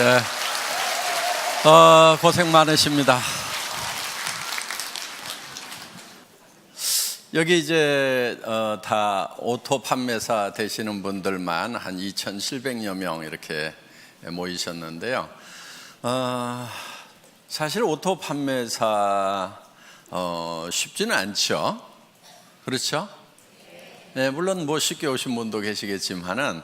네. 고생 많으십니다. 여기 이제 다 오토 판매사 되시는 분들만 한 2,700여 명 이렇게 모이셨는데요. 사실 오토 판매사 쉽지는 않죠. 그렇죠? 네, 물론 뭐 쉽게 오신 분도 계시겠지만은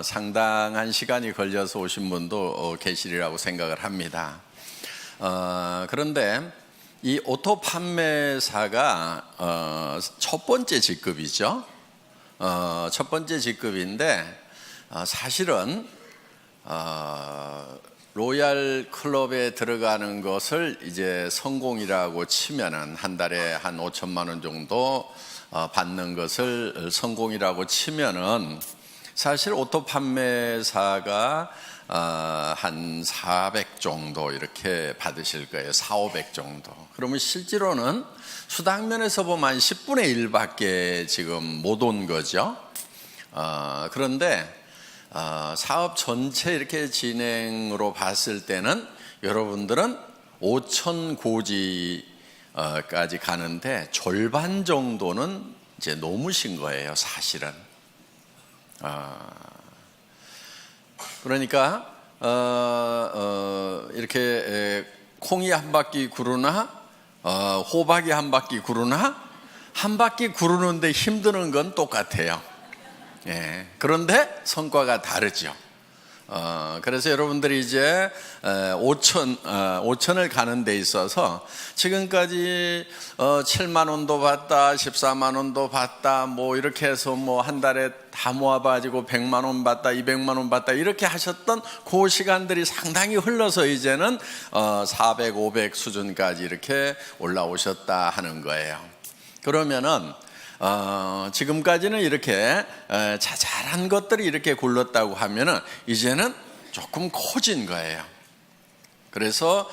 상당한 시간이 걸려서 오신 분도 계시리라고 생각을 합니다. 그런데 이 오토 판매사가 첫 번째 직급이죠. 첫 번째 직급인데 사실은 로얄 클럽에 들어가는 것을 이제 성공이라고 치면은 한 달에 한 5천만 원 정도 받는 것을 성공이라고 치면은 사실 오토 판매사가 한 400 정도 이렇게 받으실 거예요. 400, 500 정도. 그러면 실제로는 수당면에서 보면 한 10분의 1밖에 지금 못 온 거죠. 그런데 사업 전체 이렇게 진행으로 봤을 때는 여러분들은 5천 고지까지 가는데 절반 정도는 이제 넘으신 거예요, 사실은. 그러니까 이렇게 콩이 한 바퀴 구르나 호박이 한 바퀴 구르나 한 바퀴 구르는데 힘드는 건 똑같아요. 예, 그런데 성과가 다르죠. 그래서 여러분들이 이제 5천을 가는 데 있어서 지금까지 7만 원도 받다, 14만 원도 받다, 뭐 이렇게 해서 뭐 한 달에 다 모아가지고 100만 원 받다, 200만 원 받다 이렇게 하셨던 그 시간들이 상당히 흘러서 이제는 400, 500 수준까지 이렇게 올라오셨다 하는 거예요. 그러면은 지금까지는 이렇게 자잘한 것들이 이렇게 굴렀다고 하면은 이제는 조금 커진 거예요. 그래서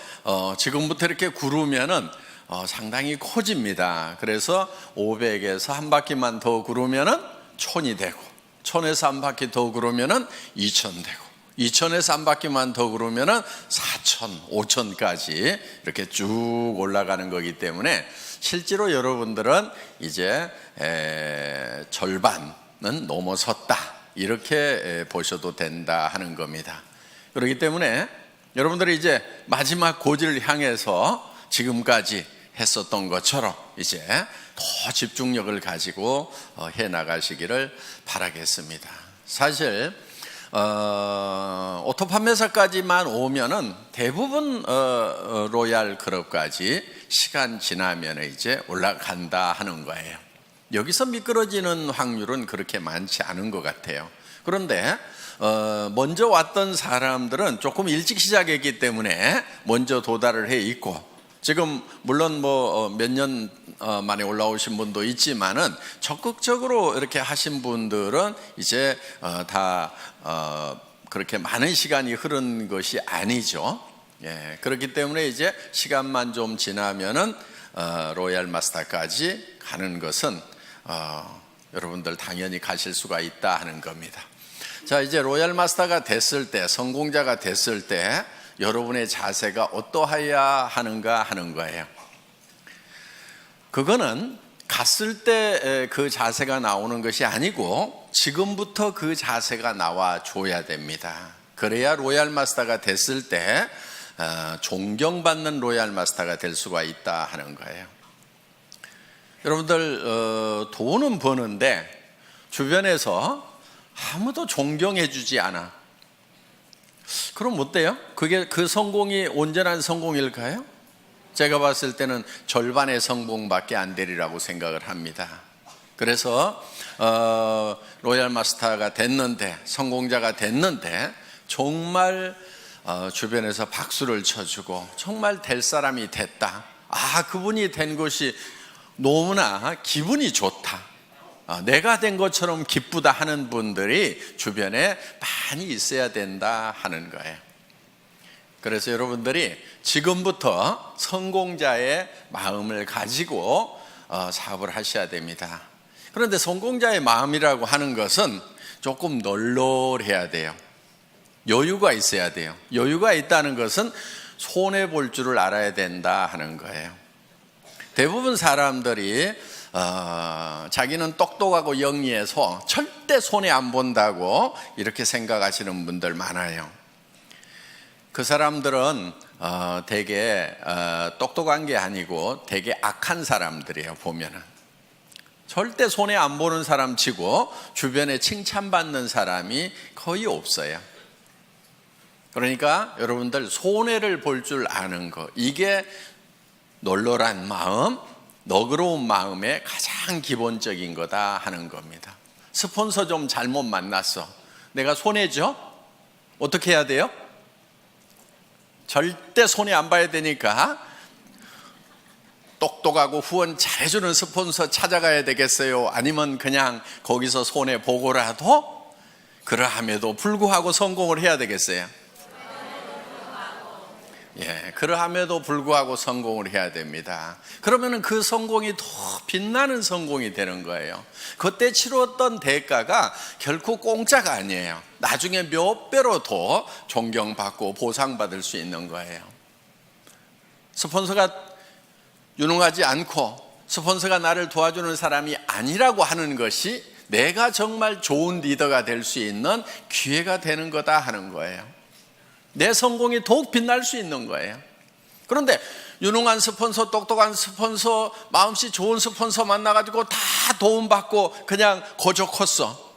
지금부터 이렇게 구르면은 상당히 커집니다. 그래서 500에서 한 바퀴만 더 구르면은 1000이 되고, 1000에서 한 바퀴 더 구르면은 2000 되고, 2000에서 한 바퀴만 더 구르면은 4000, 5000까지 이렇게 쭉 올라가는 거기 때문에 실제로 여러분들은 이제 절반은 넘어섰다 이렇게 보셔도 된다 하는 겁니다. 그렇기 때문에 여러분들이 이제 마지막 고지를 향해서 지금까지 했었던 것처럼 이제 더 집중력을 가지고 해 나가시기를 바라겠습니다. 사실 오토 판매사까지만 오면은 대부분 로얄 클럽까지 시간 지나면 이제 올라간다 하는 거예요. 여기서 미끄러지는 확률은 그렇게 많지 않은 것 같아요. 그런데 먼저 왔던 사람들은 조금 일찍 시작했기 때문에 먼저 도달을 해 있고, 지금 물론 뭐 몇 년 만에 올라오신 분도 있지만은 적극적으로 이렇게 하신 분들은 이제 다 그렇게 많은 시간이 흐른 것이 아니죠. 예, 그렇기 때문에 이제 시간만 좀 지나면은 로얄 마스터까지 가는 것은 여러분들 당연히 가실 수가 있다 하는 겁니다. 자, 이제 로얄 마스터가 됐을 때, 성공자가 됐을 때 여러분의 자세가 어떠해야 하는가 하는 거예요. 그거는 갔을 때 그 자세가 나오는 것이 아니고 지금부터 그 자세가 나와 줘야 됩니다. 그래야 로얄 마스터가 됐을 때 존경받는 로얄 마스터가 될 수가 있다 하는 거예요. 여러분들 돈은 버는데 주변에서 아무도 존경해 주지 않아. 그럼 어때요? 그게 그 성공이 온전한 성공일까요? 제가 봤을 때는 절반의 성공밖에 안 되리라고 생각을 합니다. 그래서 로얄 마스터가 됐는데, 성공자가 됐는데 정말 주변에서 박수를 쳐주고 정말 될 사람이 됐다, 그분이 된 것이 너무나 기분이 좋다, 내가 된 것처럼 기쁘다 하는 분들이 주변에 많이 있어야 된다 하는 거예요. 그래서 여러분들이 지금부터 성공자의 마음을 가지고 사업을 하셔야 됩니다. 그런데 성공자의 마음이라고 하는 것은 조금 널널해야 돼요. 여유가 있어야 돼요. 여유가 있다는 것은 손해볼 줄을 알아야 된다 하는 거예요. 대부분 사람들이 자기는 똑똑하고 영리해서 절대 손해 안 본다고 이렇게 생각하시는 분들 많아요. 그 사람들은 되게 똑똑한 게 아니고 되게 악한 사람들이에요. 보면은 절대 손해 안 보는 사람 치고 주변에 칭찬받는 사람이 거의 없어요. 그러니까 여러분들 손해를 볼 줄 아는 거, 이게 널널한 마음, 너그러운 마음의 가장 기본적인 거다 하는 겁니다. 스폰서 좀 잘못 만났어. 내가 손해죠? 어떻게 해야 돼요? 절대 손해 안 봐야 되니까 똑똑하고 후원 잘해주는 스폰서 찾아가야 되겠어요? 아니면 그냥 거기서 손해 보고라도 그러함에도 불구하고 성공을 해야 되겠어요? 예, 그러함에도 불구하고 성공을 해야 됩니다. 그러면은 그 성공이 더 빛나는 성공이 되는 거예요. 그때 치렀던 대가가 결코 공짜가 아니에요. 나중에 몇 배로 더 존경받고 보상받을 수 있는 거예요. 스폰서가 유능하지 않고 스폰서가 나를 도와주는 사람이 아니라고 하는 것이 내가 정말 좋은 리더가 될 수 있는 기회가 되는 거다 하는 거예요. 내 성공이 더욱 빛날 수 있는 거예요. 그런데 유능한 스폰서, 똑똑한 스폰서, 마음씨 좋은 스폰서 만나가지고 다 도움받고 그냥 거저 컸어.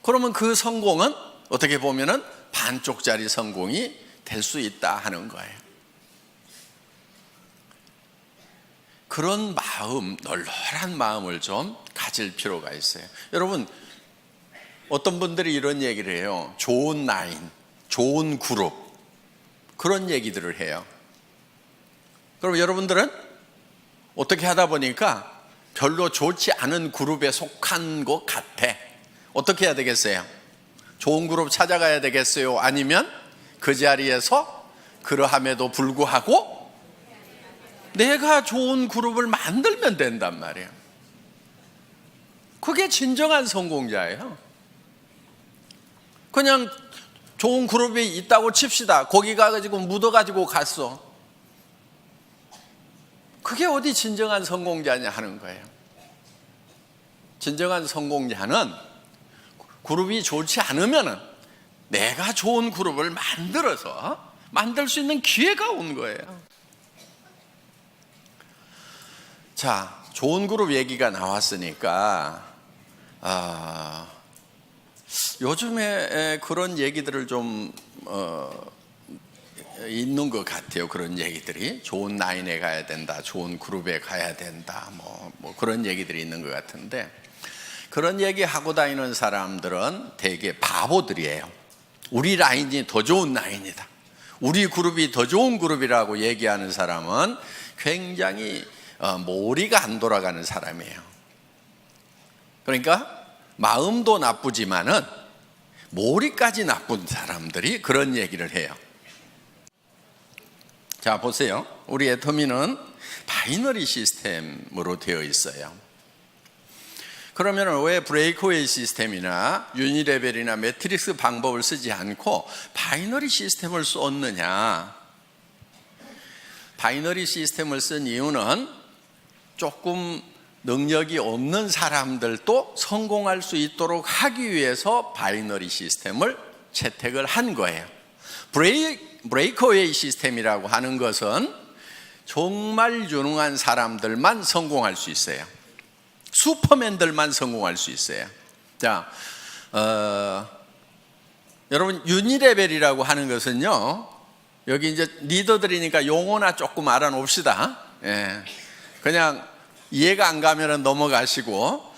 그러면 그 성공은 어떻게 보면은 반쪽짜리 성공이 될 수 있다 하는 거예요. 그런 마음, 널널한 마음을 좀 가질 필요가 있어요. 여러분, 어떤 분들이 이런 얘기를 해요. 좋은 라인, 좋은 그룹, 그런 얘기들을 해요. 그럼 여러분들은 어떻게 하다 보니까 별로 좋지 않은 그룹에 속한 것 같아. 어떻게 해야 되겠어요? 좋은 그룹 찾아가야 되겠어요? 아니면 그 자리에서 그러함에도 불구하고 내가 좋은 그룹을 만들면 된단 말이에요. 그게 진정한 성공자예요. 그냥 좋은 그룹이 있다고 칩시다. 거기 가가지고 묻어가지고 갔어. 그게 어디 진정한 성공자냐 하는 거예요. 진정한 성공자는 그룹이 좋지 않으면 내가 좋은 그룹을 만들어서 만들 수 있는 기회가 온 거예요. 자, 좋은 그룹 얘기가 나왔으니까 요즘에 그런 얘기들을 좀 있는 것 같아요. 그런 얘기들이 좋은 라인에 가야 된다, 좋은 그룹에 가야 된다, 뭐 그런 얘기들이 있는 것 같은데, 그런 얘기 하고 다니는 사람들은 되게 바보들이에요. 우리 라인이 더 좋은 라인이다, 우리 그룹이 더 좋은 그룹이라고 얘기하는 사람은 굉장히 머리가 안 돌아가는 사람이에요. 그러니까 마음도 나쁘지만은 머리까지 나쁜 사람들이 그런 얘기를 해요. 자, 보세요. 우리 애터미는 바이너리 시스템으로 되어 있어요. 그러면 왜 브레이크웨이 시스템이나 유니레벨이나 매트릭스 방법을 쓰지 않고 바이너리 시스템을 썼느냐? 바이너리 시스템을 쓴 이유는 조금 능력이 없는 사람들도 성공할 수 있도록 하기 위해서 바이너리 시스템을 채택을 한 거예요. 브레이크웨이 시스템이라고 하는 것은 정말 유능한 사람들만 성공할 수 있어요. 슈퍼맨들만 성공할 수 있어요. 자, 여러분, 유니레벨이라고 하는 것은요, 여기 이제 리더들이니까 용어나 조금 알아놓읍시다. 예. 그냥 이해가 안 가면 넘어가시고,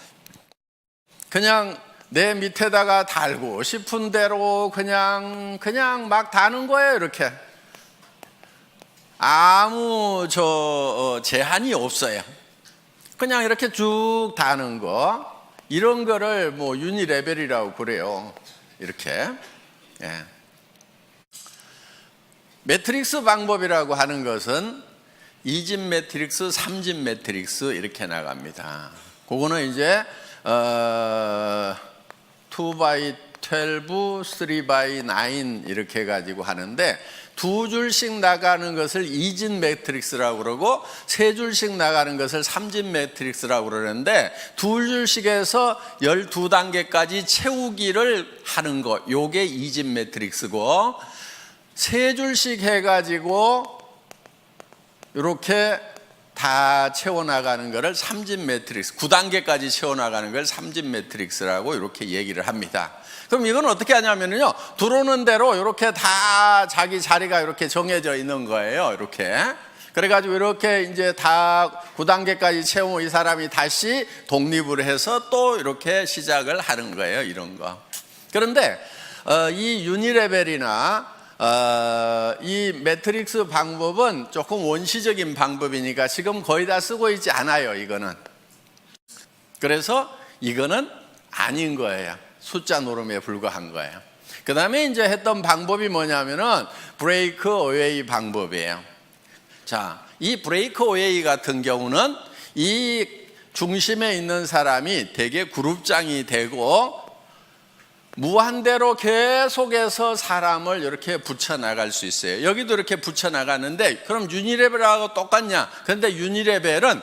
그냥 내 밑에다가 달고 싶은 대로 그냥 막 다는 거예요. 이렇게 아무 제한이 없어요. 그냥 이렇게 쭉 다는 거, 이런 거를 뭐 유니레벨이라고 그래요. 이렇게. 예. 매트릭스 방법이라고 하는 것은 2집 매트릭스, 3집 매트릭스 이렇게 나갑니다. 그거는 이제 2x2, 12, 3x9 이렇게 해가지고 하는데, 두 줄씩 나가는 것을 2진 매트릭스라고 그러고 세 줄씩 나가는 것을 3진 매트릭스라고 그러는데, 두 줄씩에서 12단계까지 채우기를 하는 거, 요게 2진 매트릭스고, 세 줄씩 해가지고 이렇게 다 채워나가는 것을 3진 매트릭스, 9단계까지 채워나가는 걸 3진 매트릭스라고 이렇게 얘기를 합니다. 그럼 이건 어떻게 하냐면요, 들어오는 대로 이렇게 다 자기 자리가 이렇게 정해져 있는 거예요. 이렇게. 그래가지고 이렇게 이제 다 9단계까지 채우면 이 사람이 다시 독립을 해서 또 이렇게 시작을 하는 거예요. 이런 거. 그런데 이 유니레벨이나 이 매트릭스 방법은 조금 원시적인 방법이니까 지금 거의 다 쓰고 있지 않아요. 이거는. 그래서 이거는 아닌 거예요. 숫자 노름에 불과한 거예요. 그 다음에 이제 했던 방법이 뭐냐면은 브레이크 어웨이 방법이에요. 자, 이 브레이크 어웨이 같은 경우는 이 중심에 있는 사람이 되게 그룹장이 되고 무한대로 계속해서 사람을 이렇게 붙여나갈 수 있어요. 여기도 이렇게 붙여나가는데, 그럼 유니레벨하고 똑같냐? 그런데 유니레벨은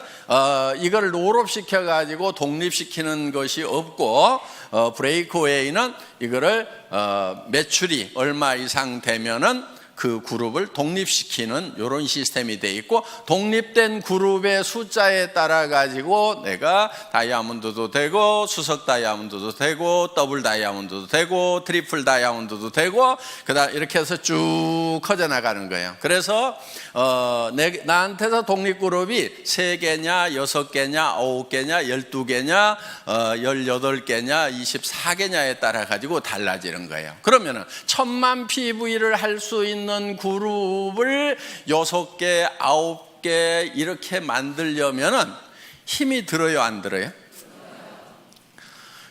이걸 롤업시켜가지고 독립시키는 것이 없고, 브레이크웨이는 이거를 매출이 얼마 이상 되면은 그 그룹을 독립시키는 이런 시스템이 돼 있고, 독립된 그룹의 숫자에 따라 가지고 내가 다이아몬드도 되고 수석 다이아몬드도 되고 더블 다이아몬드도 되고 트리플 다이아몬드도 되고, 그다음 이렇게 해서 쭉 커져 나가는 거예요. 그래서 나한테서 독립 그룹이 3개냐 6개냐 9개냐 12개냐 18개냐 24개냐에 따라 가지고 달라지는 거예요. 그러면은 1000만 PV를 할 수 있는 그룹을 6개, 9개 이렇게 만들려면은 힘이 들어요, 안 들어요?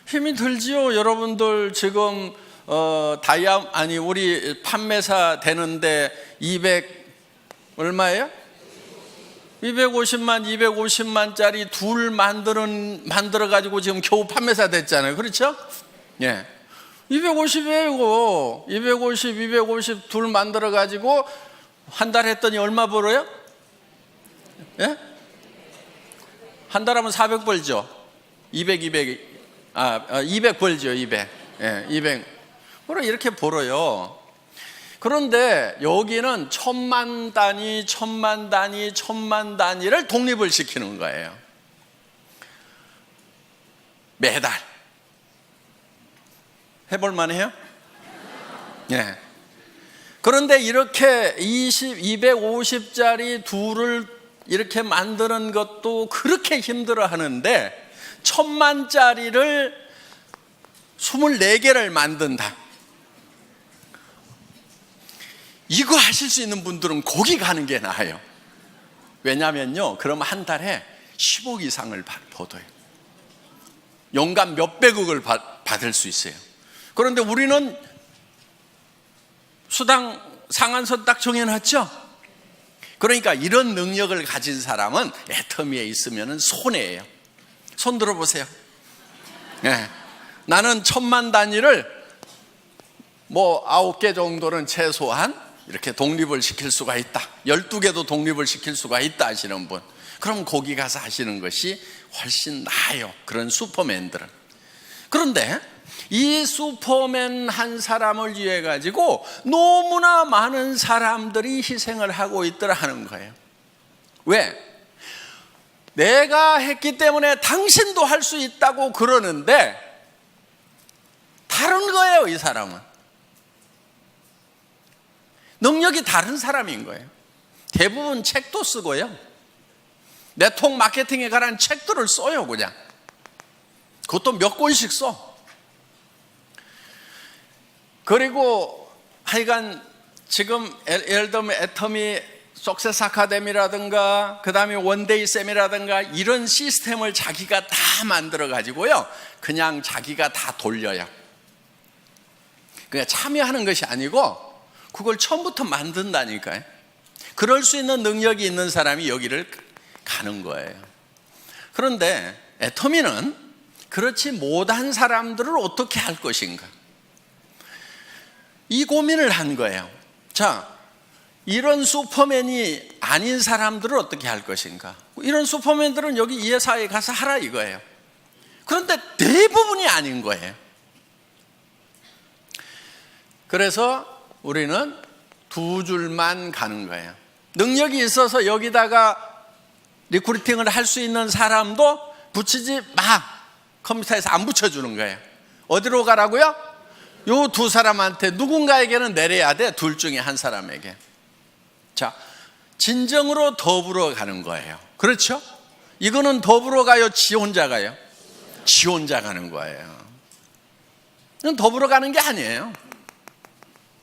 힘이 들지요. 여러분들 지금 우리 판매사 되는데 200 얼마예요? 250만짜리 둘 만들어 가지고 지금 겨우 판매사 됐잖아요. 그렇죠? 예. 250이에요, 이거. 250 둘 만들어 가지고 한 달 했더니 얼마 벌어요? 예? 한 달 하면 400 벌죠. 200 벌죠, 200. 예, 200. 그래, 이렇게 벌어요. 그런데 여기는 1000만 단위, 1000만 단위를 독립을 시키는 거예요. 매달. 해볼만 해요? 네. 그런데 이렇게 250짜리 둘을 이렇게 만드는 것도 그렇게 힘들어 하는데 1000만짜리를 24개를 만든다. 이거 하실 수 있는 분들은 거기 가는 게 나아요. 왜냐면요, 그럼 한 달에 10억 이상을 받아요. 연간 몇백억을 받을 수 있어요. 그런데 우리는 수당 상한선 딱 정해놨죠. 그러니까 이런 능력을 가진 사람은 애터미에 있으면 손해예요. 손 들어보세요. 네. 나는 1000만 단위를 9개 정도는 최소한 이렇게 독립을 시킬 수가 있다. 12개도 독립을 시킬 수가 있다 하시는 분, 그럼 거기 가서 하시는 것이 훨씬 나아요. 그런 슈퍼맨들은. 그런데 이 슈퍼맨 한 사람을 위해 가지고 너무나 많은 사람들이 희생을 하고 있더라 하는 거예요. 왜? 내가 했기 때문에 당신도 할 수 있다고 그러는데 다른 거예요. 이 사람은 능력이 다른 사람인 거예요. 대부분 책도 쓰고요, 네트워크 마케팅에 관한 책들을 써요. 그냥 그것도 몇 권씩 써. 그리고 하여간 지금 예를 들면 애터미 석세스 아카데미라든가 그 다음에 원데이 쌤이라든가 이런 시스템을 자기가 다 만들어 가지고요, 그냥 자기가 다 돌려요. 그냥 참여하는 것이 아니고 그걸 처음부터 만든다니까요. 그럴 수 있는 능력이 있는 사람이 여기를 가는 거예요. 그런데 애터미는 그렇지 못한 사람들을 어떻게 할 것인가? 이 고민을 한 거예요. 자, 이런 슈퍼맨이 아닌 사람들은 어떻게 할 것인가? 이런 슈퍼맨들은 여기 이 회사에 가서 하라 이거예요. 그런데 대부분이 아닌 거예요. 그래서 우리는 두 줄만 가는 거예요. 능력이 있어서 여기다가 리크루팅을 할 수 있는 사람도 붙이지 마. 컴퓨터에서 안 붙여주는 거예요. 어디로 가라고요? 요 두 사람한테 누군가에게는 내려야 돼. 둘 중에 한 사람에게. 자, 진정으로 더불어 가는 거예요. 그렇죠? 이거는 더불어 가요? 지 혼자 가요? 지 혼자 가는 거예요. 이건 더불어 가는 게 아니에요.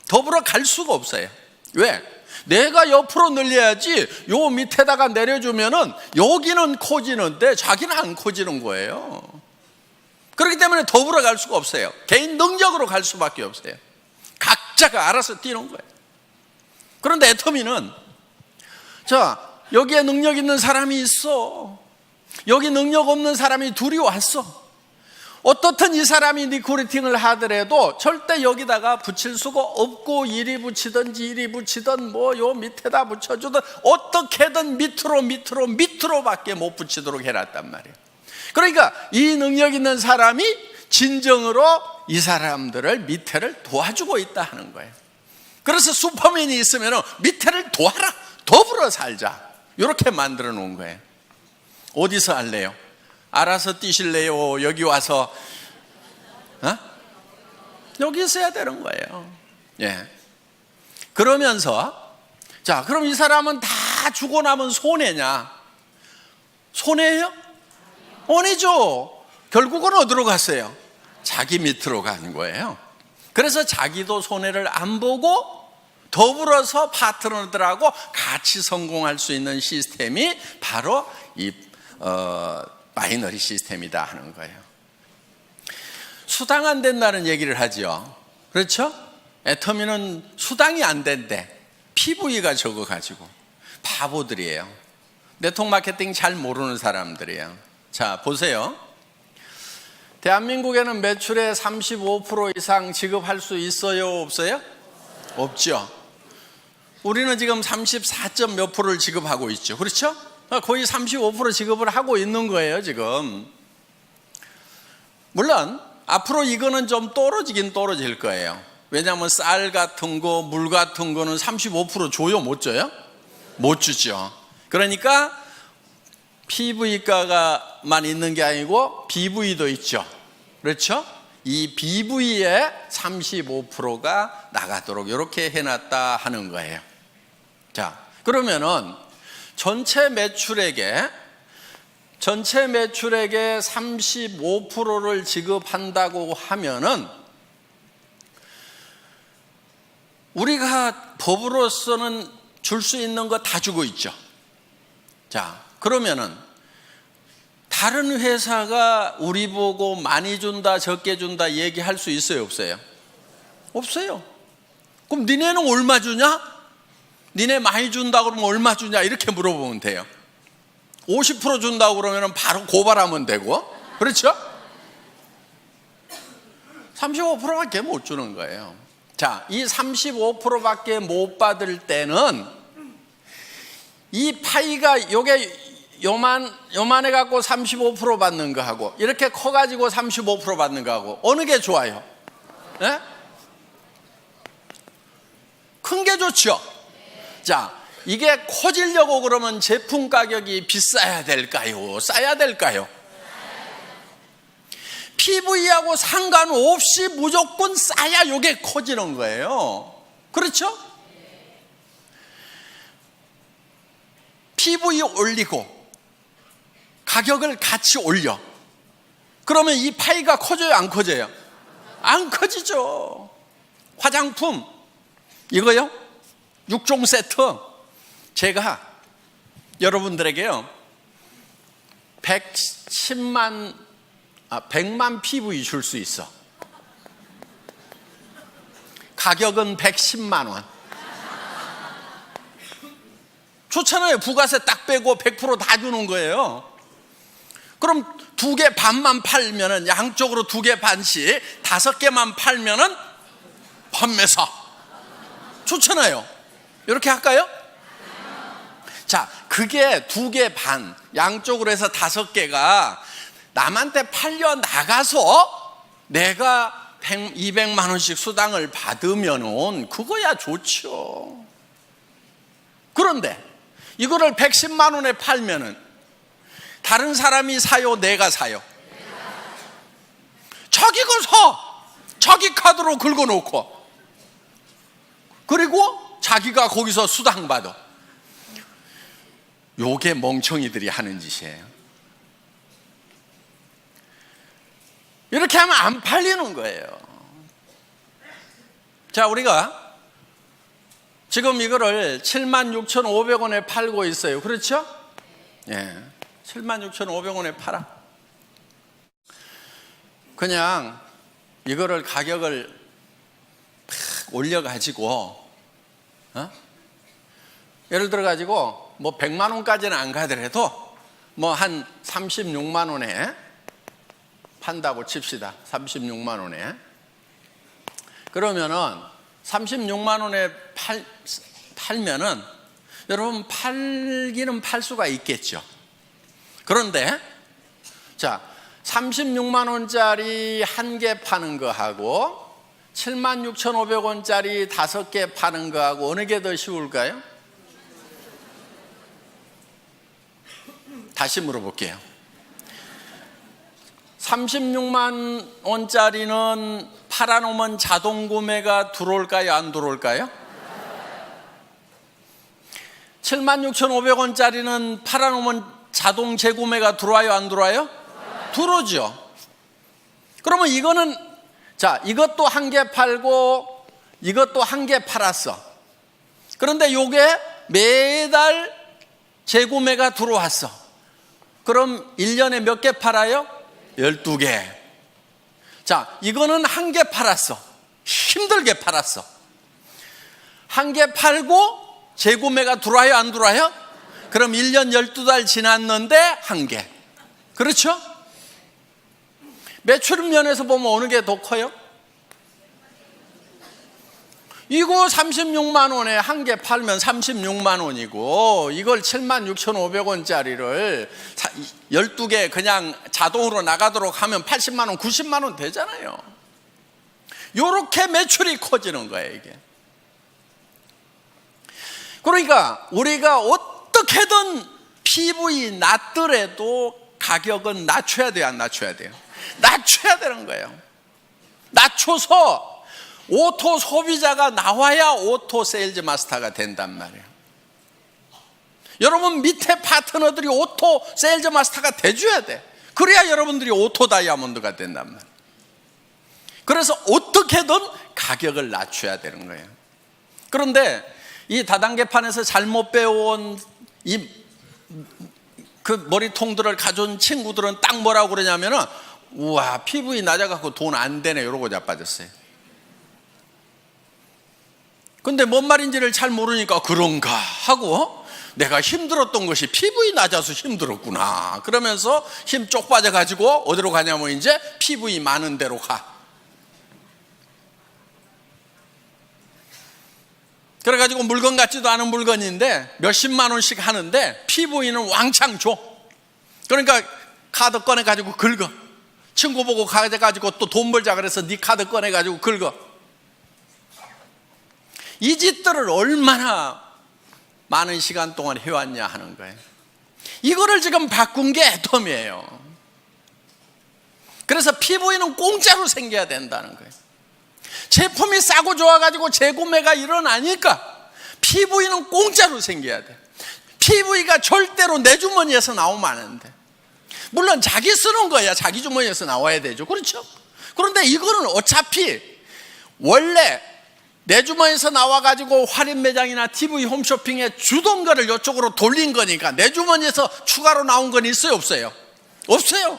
더불어 갈 수가 없어요. 왜? 내가 옆으로 늘려야지 요 밑에다가 내려주면은 여기는 커지는데 자기는 안 커지는 거예요. 그렇기 때문에 더불어 갈 수가 없어요. 개인 능력으로 갈 수밖에 없어요. 각자가 알아서 뛰는 거예요. 그런데 애터미는 자, 여기에 능력 있는 사람이 있어. 여기 능력 없는 사람이 둘이 왔어. 어떻든 이 사람이 리크루팅을 하더라도 절대 여기다가 붙일 수가 없고 이리 붙이든지 이리 붙이든 뭐 요 밑에다 붙여주든 어떻게든 밑으로밖에 못 붙이도록 해놨단 말이에요. 그러니까 이 능력 있는 사람이 진정으로 이 사람들을 밑에를 도와주고 있다 하는 거예요. 그래서 슈퍼맨이 있으면 밑에를 도와라, 더불어 살자, 이렇게 만들어 놓은 거예요. 어디서 할래요? 알아서 뛰실래요? 여기 와서 여기 있어야 되는 거예요. 예. 그러면서 자, 그럼 이 사람은 다 주고 나면 손해냐? 손해예요? 아니죠. 결국은 어디로 갔어요? 자기 밑으로 가는 거예요. 그래서 자기도 손해를 안 보고 더불어서 파트너들하고 같이 성공할 수 있는 시스템이 바로 이 바이너리 시스템이다 하는 거예요. 수당 안 된다는 얘기를 하죠. 그렇죠? 애터미는 수당이 안 된대. PV가 적어가지고. 바보들이에요. 네트워크 마케팅 잘 모르는 사람들이에요. 자, 보세요. 대한민국에는 매출의 35% 이상 지급할 수 있어요? 없어요? 없죠. 우리는 지금 34점 몇 프로를 지급하고 있죠. 그렇죠? 거의 35% 지급을 하고 있는 거예요, 지금. 물론 앞으로 이거는 좀 떨어지긴 떨어질 거예요. 왜냐하면 쌀 같은 거, 물 같은 거는 35% 줘요? 못 줘요? 못 주죠. 그러니까 PV가만 있는 게 아니고 BV도 있죠. 그렇죠? 이 BV에 35%가 나가도록 이렇게 해놨다 하는 거예요. 자, 그러면은 전체 매출액의 35%를 지급한다고 하면은 우리가 법으로서는 줄 수 있는 거 다 주고 있죠. 자, 그러면은 다른 회사가 우리 보고 많이 준다, 적게 준다 얘기할 수 있어요, 없어요? 없어요. 그럼 니네는 얼마 주냐? 니네 많이 준다 그러면 얼마 주냐? 이렇게 물어보면 돼요. 50% 준다고 그러면 바로 고발하면 되고, 그렇죠? 35%밖에 못 주는 거예요. 자, 이 35%밖에 못 받을 때는 이 파이가 요만해 갖고 35% 받는 거 하고 이렇게 커 가지고 35% 받는 거 하고 어느 게 좋아요? 네? 큰 게 좋죠. 자, 이게 커지려고 그러면 제품 가격이 비싸야 될까요? 싸야 될까요? PV하고 상관없이 무조건 싸야 이게 커지는 거예요. 그렇죠? PV 올리고 가격을 같이 올려. 그러면 이 파이가 커져요? 안 커져요? 안 커지죠. 화장품 이거요? 6종 세트 제가 여러분들에게요 100만 PV 줄 수 있어. 가격은 110만 원. 좋잖아요. 부가세 딱 빼고 100% 다 주는 거예요. 그럼 2개 반만 팔면은 양쪽으로 2개 반씩 5개만 팔면은 판매사. 좋잖아요. 이렇게 할까요? 자, 그게 2개 반, 양쪽으로 해서 5개가 남한테 팔려 나가서 내가 200만 원씩 수당을 받으면은 그거야 좋죠. 그런데 이거를 110만 원에 팔면은 다른 사람이 사요, 내가 사요? 자기 거 사. 자기 카드로 긁어놓고 그리고 자기가 거기서 수당 받아. 요게 멍청이들이 하는 짓이에요. 이렇게 하면 안 팔리는 거예요. 자, 우리가 지금 이거를 76,500원에 팔고 있어요. 그렇죠? 예. 76,500원에 팔아. 그냥 이거를 가격을 팍 올려가지고, 예를 들어가지고, 뭐 100만 원까지는 안 가더라도, 뭐 한 36만 원에 판다고 칩시다. 36만 원에. 그러면은 36만 원에 팔면은 여러분 팔기는 팔 수가 있겠죠. 그런데 자, 36만 원짜리 1개 파는 거하고 76,500원짜리 5개 파는 거하고 어느 게 더 쉬울까요? 다시 물어볼게요. 36만 원짜리는 팔아놓으면 자동 구매가 들어올까요? 안 들어올까요? 76,500원짜리는 팔아놓으면 자동 재구매가 들어와요? 안 들어와요? 들어오죠. 그러면 이거는, 자, 이것도 1개 팔고 이것도 1개 팔았어. 그런데 요게 매달 재구매가 들어왔어. 그럼 1년에 몇 개 팔아요? 12개. 자, 이거는 1개 팔았어. 힘들게 팔았어. 1개 팔고 재구매가 들어와요? 안 들어와요? 그럼 1년 12달 지났는데 1개. 그렇죠? 매출 면에서 보면 어느 게 더 커요? 이거 36만 원에 1개 팔면 36만 원이고 이걸 76,500원짜리를 12개 그냥 자동으로 나가도록 하면 80만 원, 90만 원 되잖아요. 이렇게 매출이 커지는 거예요, 이게. 그러니까 우리가 어떻게든 PV 낮더라도 가격은 낮춰야 돼요, 안 낮춰야 돼요? 낮춰야 되는 거예요. 낮춰서 오토 소비자가 나와야 오토 세일즈 마스터가 된단 말이에요. 여러분 밑에 파트너들이 오토 세일즈 마스터가 돼줘야 돼. 그래야 여러분들이 오토 다이아몬드가 된단 말이에요. 그래서 어떻게든 가격을 낮춰야 되는 거예요. 그런데 이 다단계판에서 잘못 배워온 그 머리통들을 가져온 친구들은 딱 뭐라고 그러냐면은 우와, PV 낮아갖고 돈 안 되네 이러고 자빠졌어요. 근데 뭔 말인지를 잘 모르니까 그런가 하고 내가 힘들었던 것이 PV 낮아서 힘들었구나 그러면서 힘 쪽 빠져가지고 어디로 가냐면 이제 PV 많은 데로 가. 그래가지고 물건 같지도 않은 물건인데 몇십만 원씩 하는데 PV는 왕창 줘. 그러니까 카드 꺼내가지고 긁어. 친구 보고 가져가지고 또 돈 벌자 그래서 네 카드 꺼내가지고 긁어. 이 짓들을 얼마나 많은 시간 동안 해왔냐 하는 거예요. 이거를 지금 바꾼 게 애텀이에요. 그래서 PV는 공짜로 생겨야 된다는 거예요. 제품이 싸고 좋아가지고 재구매가 일어나니까 PV는 공짜로 생겨야 돼. PV가 절대로 내 주머니에서 나오면 안 돼. 물론 자기 쓰는 거야 자기 주머니에서 나와야 되죠. 그렇죠? 그런데 이거는 어차피 원래 내 주머니에서 나와가지고 할인 매장이나 TV 홈쇼핑에 주던 거를 이쪽으로 돌린 거니까 내 주머니에서 추가로 나온 건 있어요? 없어요? 없어요.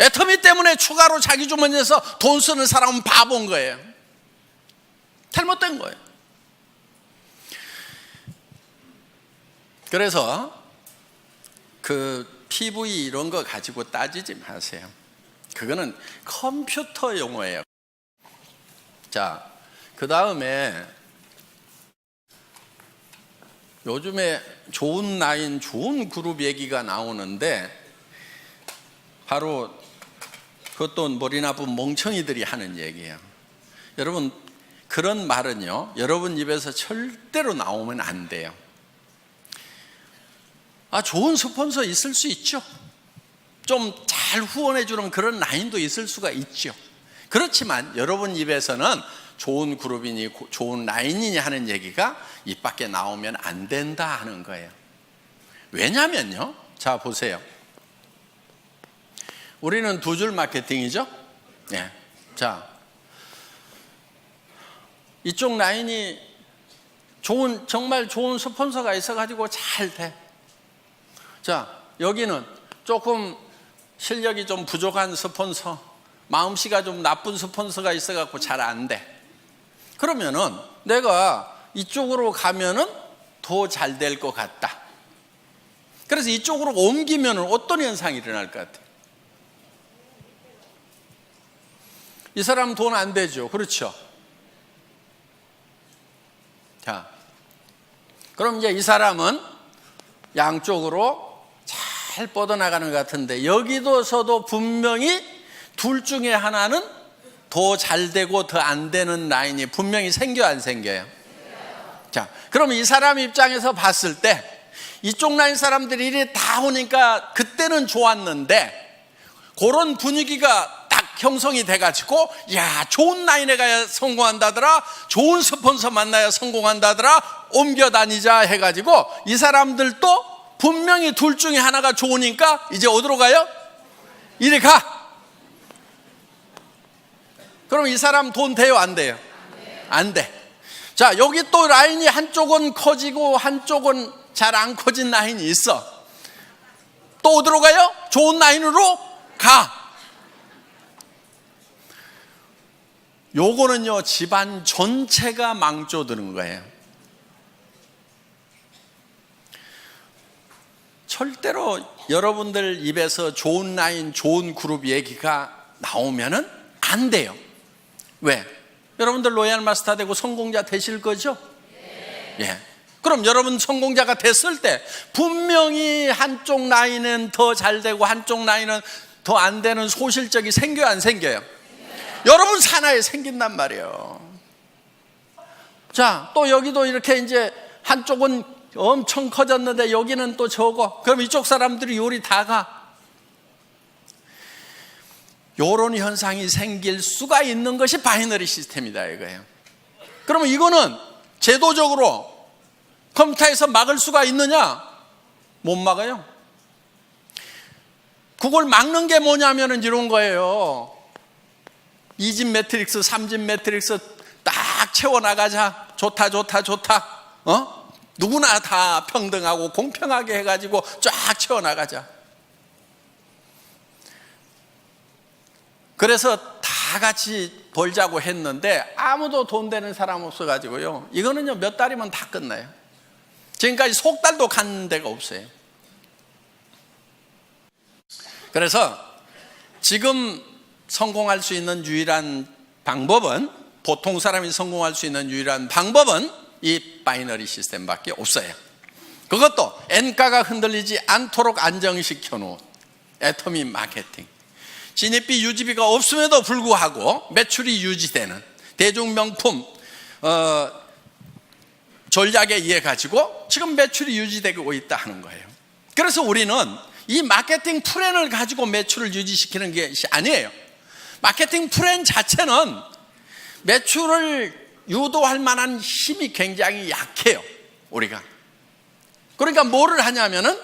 애터미 때문에 추가로 자기 주머니에서 돈 쓰는 사람은 바본 거예요. 잘못된 거예요. 그래서 그 PV 이런 거 가지고 따지지 마세요. 그거는 컴퓨터 용어예요. 자, 그 다음에 요즘에 좋은 라인, 좋은 그룹 얘기가 나오는데 바로 그것도 머리 나쁜 멍청이들이 하는 얘기예요. 여러분, 그런 말은요, 여러분 입에서 절대로 나오면 안 돼요. 좋은 스폰서 있을 수 있죠. 좀 잘 후원해 주는 그런 라인도 있을 수가 있죠. 그렇지만 여러분 입에서는 좋은 그룹이니 좋은 라인이니 하는 얘기가 입 밖에 나오면 안 된다 하는 거예요. 왜냐면요, 자 보세요. 우리는 두 줄 마케팅이죠. 네. 자, 이쪽 라인이 정말 좋은 스폰서가 있어가지고 잘 돼. 자, 여기는 조금 실력이 좀 부족한 스폰서, 마음씨가 좀 나쁜 스폰서가 있어갖고 잘 안 돼. 그러면은 내가 이쪽으로 가면은 더 잘 될 것 같다. 그래서 이쪽으로 옮기면은 어떤 현상이 일어날 것 같아요? 이 사람 돈 안 되죠. 그렇죠? 자, 그럼 이제 이 사람은 양쪽으로 잘 뻗어나가는 것 같은데 여기서도 분명히 둘 중에 하나는 더 잘 되고 더 안 되는 라인이 분명히 생겨 안 생겨요? 자, 그럼 이 사람 입장에서 봤을 때 이쪽 라인 사람들이 이리 다 오니까 그때는 좋았는데 그런 분위기가 딱 형성이 돼가지고 야, 좋은 라인에 가야 성공한다더라, 좋은 스폰서 만나야 성공한다더라, 옮겨 다니자 해가지고 이 사람들도 분명히 둘 중에 하나가 좋으니까 이제 어디로 가요? 이리 가. 그럼 이 사람 돈 돼요, 안 돼요? 안 돼. 자, 여기 또 라인이 한쪽은 커지고 한쪽은 잘 안 커진 라인이 있어. 또 어디로 가요? 좋은 라인으로 가. 요거는요, 집안 전체가 망조드는 거예요. 절대로 여러분들 입에서 좋은 라인, 좋은 그룹 얘기가 나오면은 안 돼요. 왜? 여러분들 로얄 마스터 되고 성공자 되실 거죠? 예. 그럼 여러분 성공자가 됐을 때 분명히 한쪽 라인은 더 잘 되고 한쪽 라인은 더 안 되는 소실적이 생겨요, 안 생겨요? 여러분 산하에 생긴단 말이에요. 자, 또 여기도 이렇게 이제 한쪽은 엄청 커졌는데 여기는 또 적어. 그럼 이쪽 사람들이 요리 다 가. 요런 현상이 생길 수가 있는 것이 바이너리 시스템이다 이거예요. 그러면 이거는 제도적으로 컴퓨터에서 막을 수가 있느냐? 못 막아요. 그걸 막는 게 뭐냐면은 이런 거예요. 2집 매트릭스, 3집 매트릭스 딱 채워나가자. 좋다. 누구나 다 평등하고 공평하게 해가지고 쫙 채워나가자. 그래서 다 같이 벌자고 했는데 아무도 돈 되는 사람 없어가지고요. 이거는요, 몇 달이면 다 끝나요. 지금까지 석 달도 간 데가 없어요. 그래서 지금 성공할 수 있는 유일한 방법은, 보통 사람이 성공할 수 있는 유일한 방법은 이 바이너리 시스템밖에 없어요. 그것도 N가가 흔들리지 않도록 안정시켜 놓은 애터미 마케팅. 진입비 유지비가 없음에도 불구하고 매출이 유지되는 대중명품 전략에 의해 가지고 지금 매출이 유지되고 있다 하는 거예요. 그래서 우리는 이 마케팅 플랜을 가지고 매출을 유지시키는 것이 아니에요. 마케팅 플랜 자체는 매출을 유도할 만한 힘이 굉장히 약해요, 우리가. 그러니까 뭐를 하냐면은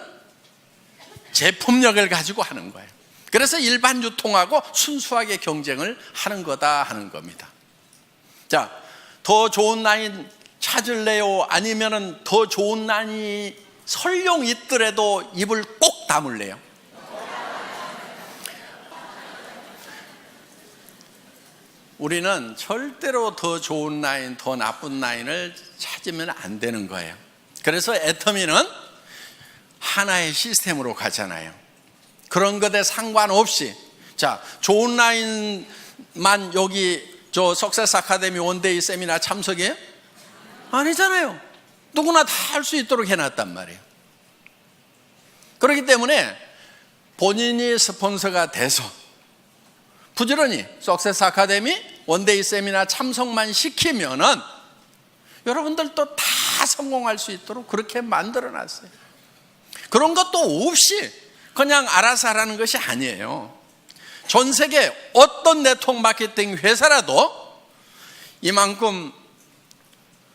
제품력을 가지고 하는 거예요. 그래서 일반 유통하고 순수하게 경쟁을 하는 거다 하는 겁니다. 자, 더 좋은 라인 찾을래요? 아니면은 더 좋은 라인이 설령 있더라도 입을 꼭 다물래요? 우리는 절대로 더 좋은 라인, 더 나쁜 라인을 찾으면 안 되는 거예요. 그래서 애터미는 하나의 시스템으로 가잖아요. 그런 것에 상관없이, 자, 좋은 라인만 여기 저 석세스 아카데미 원데이 세미나 참석이에요? 아니잖아요. 누구나 다 할 수 있도록 해놨단 말이에요. 그렇기 때문에 본인이 스폰서가 돼서 부지런히 석세스 아카데미 원데이 세미나 참석만 시키면은 여러분들도 다 성공할 수 있도록 그렇게 만들어 놨어요. 그런 것도 없이 그냥 알아서 하라는 것이 아니에요. 전 세계 어떤 네트워크 마케팅 회사라도 이만큼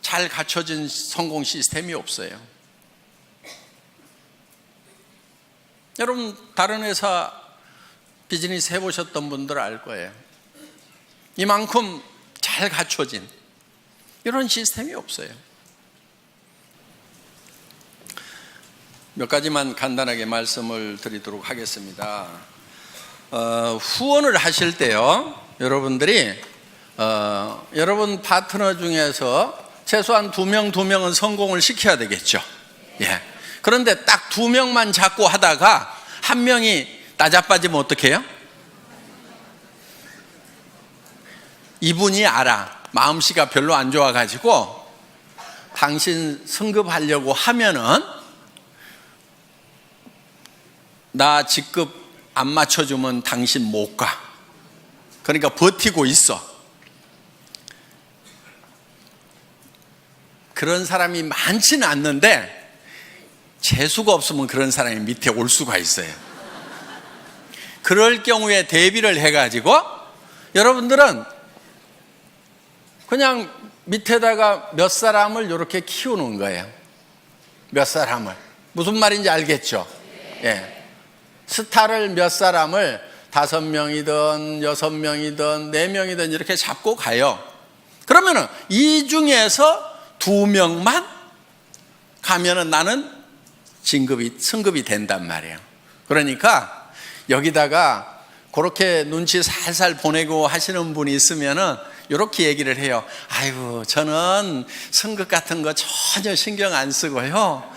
잘 갖춰진 성공 시스템이 없어요. 여러분 다른 회사 비즈니스 해보셨던 분들 알 거예요. 이만큼 잘 갖춰진 이런 시스템이 없어요. 몇 가지만 간단하게 말씀을 드리도록 하겠습니다. 후원을 하실 때요, 여러분들이 여러분 파트너 중에서 최소한 2명은 성공을 시켜야 되겠죠. 예. 그런데 딱 2명만 잡고 하다가 1명이 나자빠지면 어떡해요? 이분이 알아. 마음씨가 별로 안 좋아가지고 당신 승급하려고 하면은 나 직급 안 맞춰주면 당신 못 가. 그러니까 버티고 있어. 그런 사람이 많지는 않는데 재수가 없으면 그런 사람이 밑에 올 수가 있어요. 그럴 경우에 대비를 해가지고 여러분들은 그냥 밑에다가 몇 사람을 이렇게 키우는 거예요. 몇 사람을. 무슨 말인지 알겠죠? 예. 스타를 몇 사람을 5명이든 6명이든 4명이든 이렇게 잡고 가요. 그러면은 이 중에서 2명만 가면은 나는 승급이 된단 말이에요. 그러니까 여기다가 그렇게 눈치 살살 보내고 하시는 분이 있으면은 이렇게 얘기를 해요. 아이고, 저는 승급 같은 거 전혀 신경 안 쓰고요.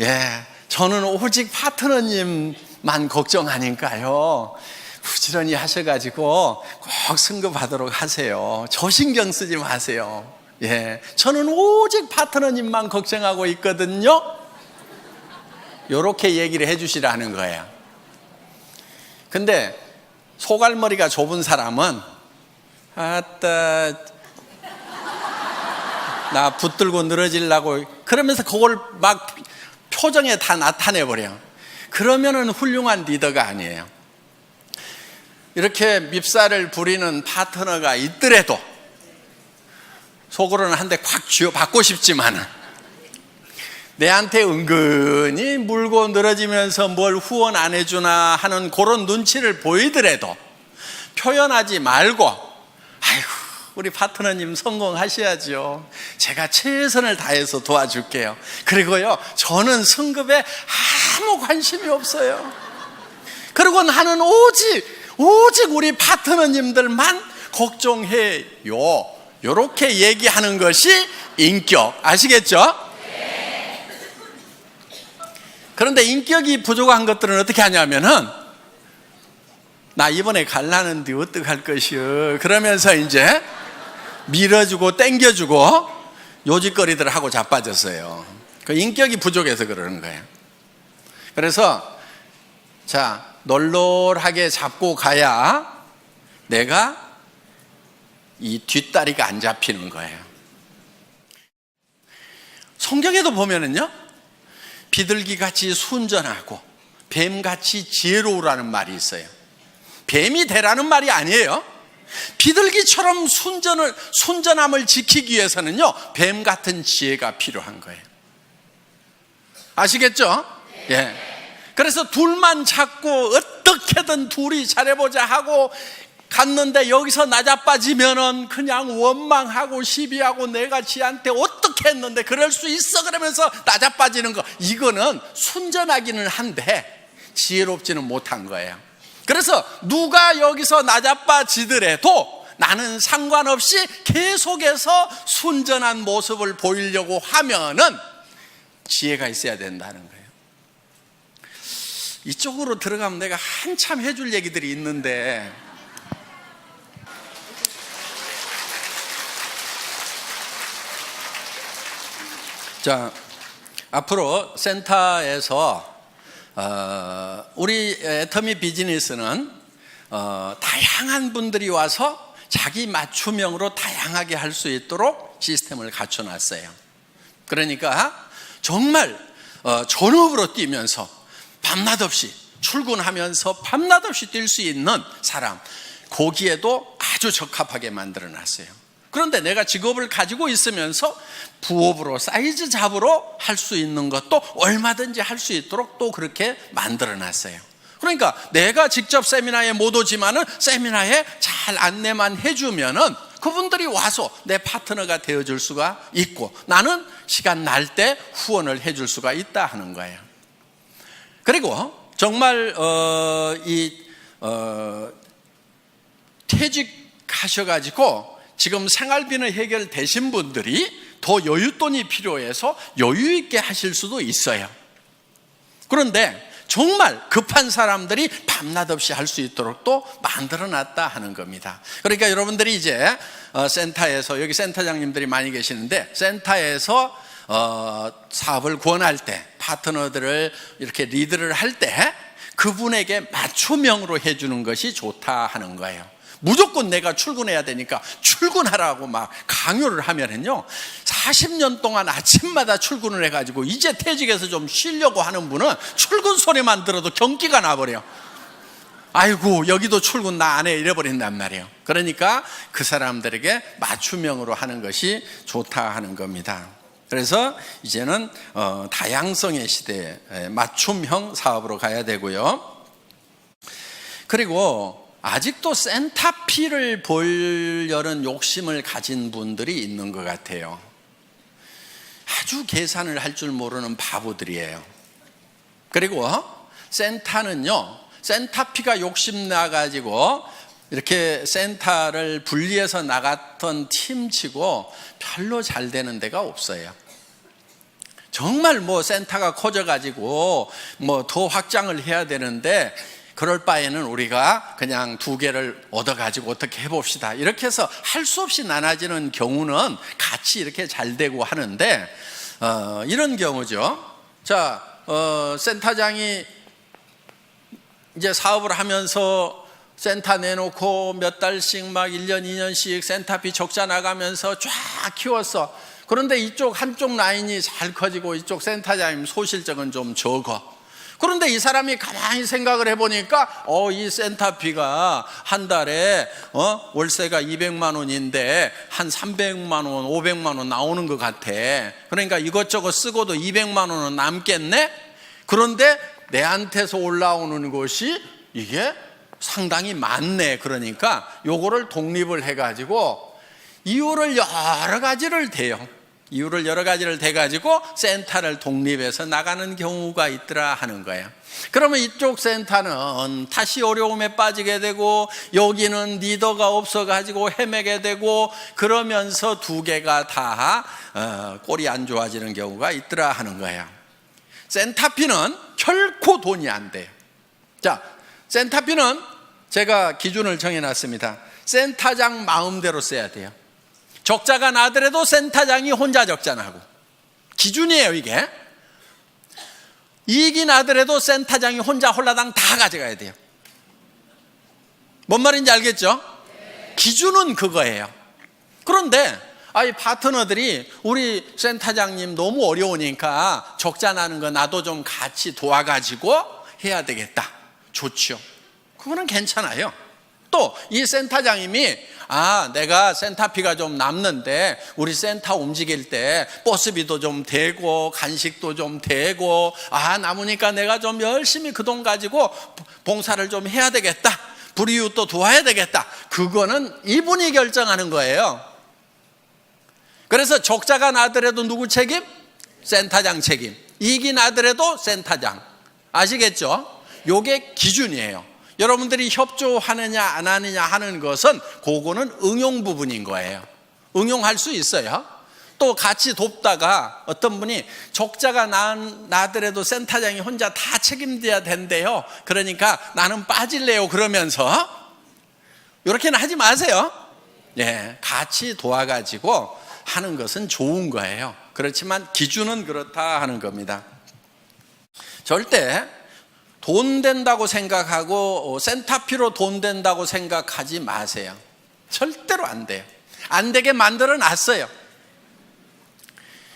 예, 저는 오직 파트너님만 걱정하니까요. 부지런히 하셔가지고 꼭 승급하도록 하세요. 저 신경 쓰지 마세요. 예, 저는 오직 파트너님만 걱정하고 있거든요. 이렇게 얘기를 해주시라는 거예요. 근데 소갈머리가 좁은 사람은 아따 나 붙들고 늘어지려고 그러면서 그걸 막 표정에 다 나타내버려요. 그러면은 훌륭한 리더가 아니에요. 이렇게 밉살을 부리는 파트너가 있더라도 속으로는 한 대 콱 쥐어받고 싶지만은 내한테 은근히 물고 늘어지면서 뭘 후원 안 해주나 하는 그런 눈치를 보이더라도 표현하지 말고 아이고 우리 파트너님 성공하셔야죠. 제가 최선을 다해서 도와줄게요. 그리고요 저는 승급에 아무 관심이 없어요. 그리고 나는 오직 우리 파트너님들만 걱정해요. 이렇게 얘기하는 것이 인격. 아시겠죠? 그런데 인격이 부족한 것들은 어떻게 하냐면은 나 이번에 갈라는데 어떡할 것이요 그러면서 이제 밀어주고 땡겨주고 요짓거리들 하고 자빠졌어요. 그 인격이 부족해서 그러는 거예요. 그래서 자 널널하게 잡고 가야 내가 이 뒷다리가 안 잡히는 거예요. 성경에도 보면은요 비둘기같이 순전하고 뱀같이 지혜로우라는 말이 있어요. 뱀이 되라는 말이 아니에요. 비둘기처럼 순전함을 지키기 위해서는요 뱀 같은 지혜가 필요한 거예요. 아시겠죠? 예. 그래서 둘만 찾고 어떻게든 둘이 잘해보자 하고 갔는데 여기서 나자빠지면은 그냥 원망하고 시비하고 내가 지한테 어떻게 했는데 그럴 수 있어 그러면서 나자빠지는 거, 이거는 순전하기는 한데 지혜롭지는 못한 거예요. 그래서 누가 여기서 나자빠지더라도 나는 상관없이 계속해서 순전한 모습을 보이려고 하면은 지혜가 있어야 된다는 거예요. 이쪽으로 들어가면 내가 한참 해줄 얘기들이 있는데 자, 앞으로 센터에서 우리 애터미 비즈니스는 다양한 분들이 와서 자기 맞춤형으로 다양하게 할 수 있도록 시스템을 갖춰놨어요. 그러니까 정말 전업으로 뛰면서 밤낮 없이 출근하면서 밤낮 없이 뛸 수 있는 사람, 거기에도 아주 적합하게 만들어놨어요. 그런데 내가 직업을 가지고 있으면서 부업으로 사이즈 잡으로 할 수 있는 것도 얼마든지 할 수 있도록 또 그렇게 만들어놨어요. 그러니까 내가 직접 세미나에 못 오지만은 세미나에 잘 안내만 해주면은 그분들이 와서 내 파트너가 되어줄 수가 있고, 나는 시간 날 때 후원을 해줄 수가 있다 하는 거예요. 그리고 정말 퇴직하셔가지고 지금 생활비는 해결되신 분들이 더 여윳돈이 필요해서 여유 있게 하실 수도 있어요. 그런데 정말 급한 사람들이 밤낮 없이 할 수 있도록 또 만들어놨다 하는 겁니다. 그러니까 여러분들이 이제 센터에서, 여기 센터장님들이 많이 계시는데, 센터에서 사업을 권할 때, 파트너들을 이렇게 리드를 할 때 그분에게 맞춤형으로 해주는 것이 좋다 하는 거예요. 무조건 내가 출근해야 되니까 출근하라고 막 강요를 하면은요, 40년 동안 아침마다 출근을 해가지고 이제 퇴직해서 좀 쉬려고 하는 분은 출근 소리만 들어도 경기가 나버려. 아이고, 여기도 출근 나 안 해, 이래버린단 말이에요. 그러니까 그 사람들에게 맞춤형으로 하는 것이 좋다 하는 겁니다. 그래서 이제는 다양성의 시대에 맞춤형 사업으로 가야 되고요. 그리고 아직도 센터피를 보려는 욕심을 가진 분들이 있는 것 같아요. 아주 계산을 할 줄 모르는 바보들이에요. 그리고 센터는요, 센터피가 욕심나가지고 이렇게 센터를 분리해서 나갔던 팀치고 별로 잘 되는 데가 없어요. 정말 뭐 센터가 커져가지고 뭐 더 확장을 해야 되는데, 그럴 바에는 우리가 그냥 2개를 얻어가지고 어떻게 해봅시다, 이렇게 해서 할 수 없이 나눠지는 경우는 같이 이렇게 잘 되고 하는데, 이런 경우죠. 자, 센터장이 이제 사업을 하면서 센터 내놓고 몇 달씩 막 1년, 2년씩 센터비 적자 나가면서 쫙 키웠어. 그런데 이쪽 한쪽 라인이 잘 커지고 이쪽 센터장님 소실적은 좀 적어. 그런데 이 사람이 가만히 생각을 해보니까 이 센터비가 한 달에 월세가 200만 원인데 한 300만 원, 500만 원 나오는 것 같아. 그러니까 이것저것 쓰고도 200만 원은 남겠네? 그런데 내한테서 올라오는 것이 이게 상당히 많네. 그러니까 요거를 독립을 해가지고 이유를 여러 가지를 대요. 이유를 여러 가지를 대가지고 센터를 독립해서 나가는 경우가 있더라 하는 거예요. 그러면 이쪽 센터는 다시 어려움에 빠지게 되고, 여기는 리더가 없어가지고 헤매게 되고, 그러면서 2개가 다 꼴이 안 좋아지는 경우가 있더라 하는 거예요. 센터피는 결코 돈이 안 돼요. 자, 센터피는 제가 기준을 정해놨습니다. 센터장 마음대로 써야 돼요. 적자가 나더라도 센터장이 혼자 적자 나고, 기준이에요 이게. 이익이 나더라도 센터장이 혼자 홀라당 다 가져가야 돼요. 뭔 말인지 알겠죠? 기준은 그거예요. 그런데 이 파트너들이 우리 센터장님 너무 어려우니까 적자 나는 거 나도 좀 같이 도와가지고 해야 되겠다. 좋죠. 그거는 괜찮아요. 또 이 센터장님이 내가 센터비가 좀 남는데 우리 센터 움직일 때 버스비도 좀 되고 간식도 좀 되고 남으니까 내가 좀 열심히 그 돈 가지고 봉사를 좀 해야 되겠다, 불이웃도 도와야 되겠다. 그거는 이분이 결정하는 거예요. 그래서 적자가 나더라도 누구 책임? 센터장 책임. 이익이 나더라도 센터장. 아시겠죠? 요게 기준이에요. 여러분들이 협조하느냐 안 하느냐 하는 것은 그거는 응용 부분인 거예요. 응용할 수 있어요. 또 같이 돕다가 어떤 분이 적자가 나더라도 센터장이 혼자 다 책임져야 된대요. 그러니까 나는 빠질래요. 그러면서 이렇게는 하지 마세요. 같이 도와가지고 하는 것은 좋은 거예요. 그렇지만 기준은 그렇다 하는 겁니다. 절대 돈 된다고 생각하고 센터피로 돈 된다고 생각하지 마세요. 절대로 안 돼요. 안 되게 만들어 놨어요.